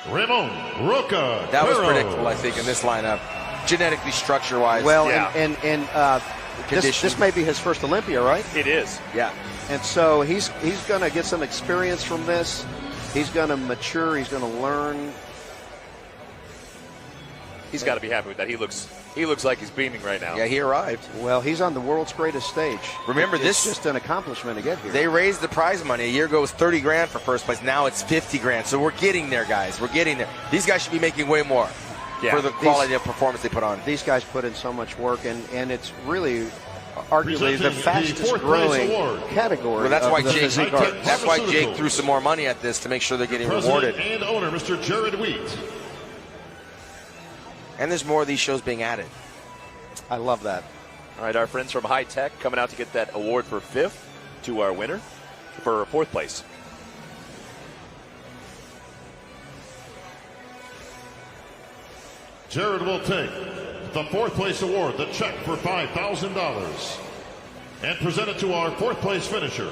Ramon Roca. That was predictable, I think, in this lineup, genetically, structure-wise. Well, yeah. This may be his first Olympia, right? It is. Yeah. And so he's going to get some experience from this. He's going to mature. He's going to learn. He's got to be happy with that. He looks like he's beaming right now. Yeah, he arrived. Well, he's on the world's greatest stage. Remember, it's just an accomplishment to get here. They raised the prize money. A year ago it was 30 grand for first place. Now it's 50 grand. So we're getting there, guys. We're getting there. These guys should be making way more for the quality of performance they put on. These guys put in so much work, and it's really arguably the fastest growing category. Well, that's of why the Jake. physique art. That's why Jake threw some more money at this to make sure they're getting rewarded. And owner, Mr. Jared Wheat. And there's more of these shows being added. I love that. All right, our friends from High Tech coming out to get that award for 5th to our winner for 4th place. Jared will take the 4th place award, the check for $5,000, and present it to our 4th place finisher,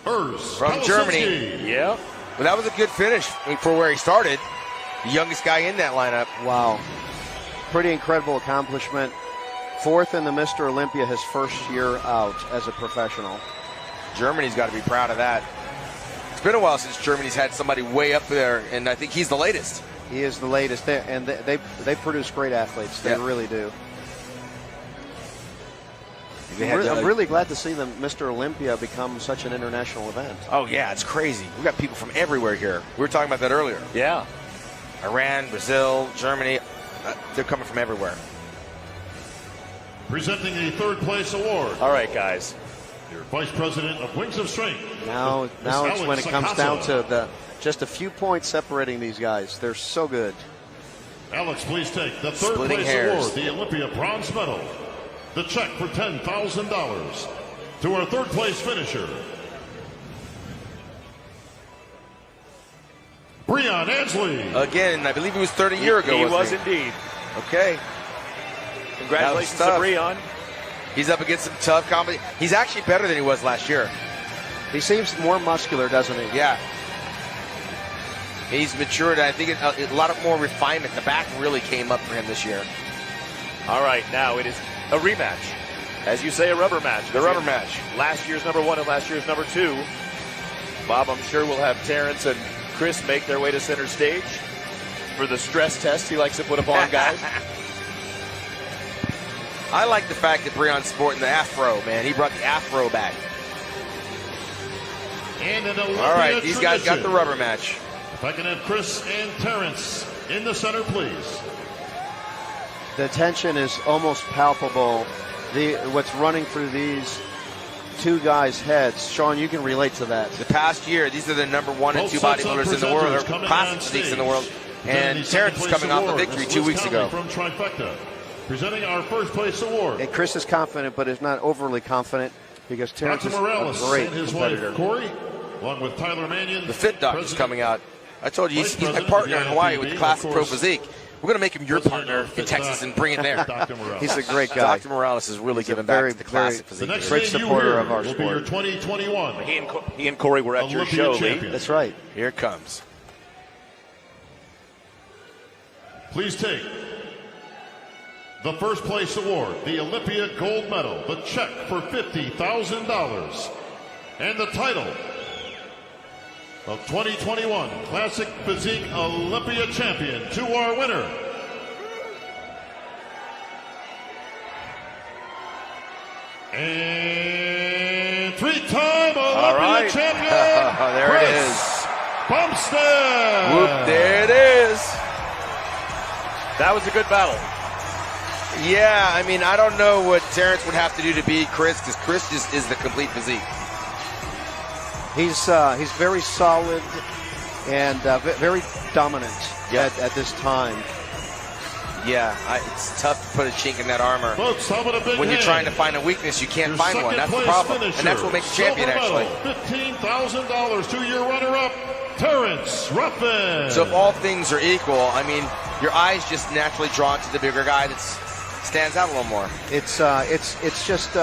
from Germany. Yeah. Well, that was a good finish for where he started. The youngest guy in that lineup. Wow. Pretty incredible accomplishment. 4th in the Mr. Olympia, his first year out as a professional. Germany's got to be proud of that. It's been a while since Germany's had somebody way up there, and I think he's the latest. He is the latest, and they produce great athletes. They really do. I'm really glad to see the Mr. Olympia become such an international event. Oh, yeah, it's crazy. We got people from everywhere here. We were talking about that earlier. Yeah. Iran, Brazil, Germany, they're coming from everywhere. Presenting the 3rd place award. All right, guys. Your Vice President of Wings of Strength. Now it's when it comes down to just a few points separating these guys. They're so good. Alex, please take the 3rd place award, the Olympia bronze medal. The check for $10,000 to our 3rd place finisher, Breon Ansley. Again, I believe he was 30 years ago. He was indeed. Okay. Congratulations to Breon. He's up against some tough competition. He's actually better than he was last year. He seems more muscular, doesn't he? Yeah. He's matured. I think a lot of more refinement. The back really came up for him this year. All right, now it is a rematch. As you say, a rubber match. The rubber match. Last year's number 1 and last year's number 2. Bob, I'm sure we'll have Terrence and Chris make their way to center stage for the stress test he likes to put upon guys. I like the fact that Breon's sporting the afro, man. He brought the afro back. And an all right, these guys got the rubber match. If I can have Chris and Terrence in the center, please. The tension is almost palpable. What's running through these two guys' heads, Sean, you can relate to that. The past year, these are the number 1 and 2 bodybuilders in the world, or classic physiques in the world. And Terrence is coming off a victory 2 weeks ago. From Trifecta, presenting our 1st place award. And Chris is confident, but is not overly confident because Terrence is a great and his competitor. Wife, Corey, along with Tyler Mannion. The Fit Doc is coming out. I told you, he's my partner in Hawaii with the Classic Pro Physique. We're going to make him your partner in Texas and bring it there. He's a great guy. Dr. Morales is really giving back to the Classic Physique. The next great supporter of our sport. Will be your 2021. He and Corey were at your show, Lee. That's right. Here it comes. Please take the 1st place award, the Olympia gold medal, the check for $50,000, and the title of 2021 Classic Physique Olympia champion to our winner, and 3-time Olympia champion. There Chris it is. Bumstead. Whoop, there it is. That was a good battle. Yeah, I mean, I don't know what Terrence would have to do to beat Chris, because Chris just is the complete physique. He's very solid and very dominant at this time. Yeah, it's tough to put a chink in that armor. Folks, how about a big when you're hand? trying to find a weakness, you can't Your find one. That's the problem. finisher, And that's what makes a champion, actually. $15,000 to your runner-up, Terrence Ruffin. So if all things are equal, I mean, your eye's just naturally drawn to the bigger guy that's stands out a little more. It's just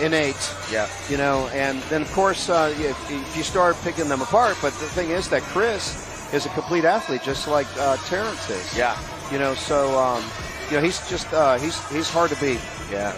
innate. Yeah. You know, and then of course if you start picking them apart, but the thing is that Chris is a complete athlete, just like Terrence is. Yeah. You know, so you know, he's just he's hard to beat. Yeah.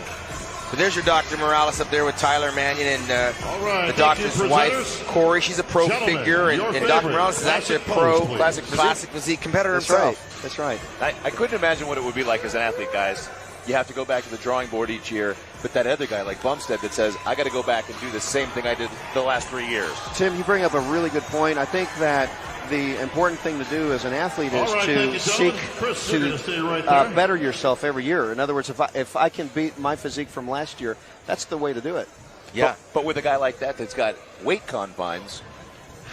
But there's your Dr. Morales up there with Tyler Mannion and All right, the doctor's wife, Corey. She's a pro Gentlemen, figure, and your Dr. favorite Morales is actually a classic pro pose, please. classic physique competitor That's himself. right. That's right. I couldn't imagine what it would be like as an athlete, guys. You have to go back to the drawing board each year, but that other guy like Bumstead that says, I got to go back and do the same thing I did the last 3 years. Tim, you bring up a really good point. I think that the important thing to do as an athlete is All right, thank to you, seek gentlemen. Chris, you're gonna stay right to there. better yourself every year. In other words, if I can beat my physique from last year, that's the way to do it. Yeah. But with a guy like that that's got weight confines,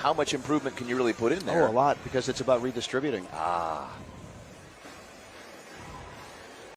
how much improvement can you really put in there? Oh, a lot, because it's about redistributing. Ah.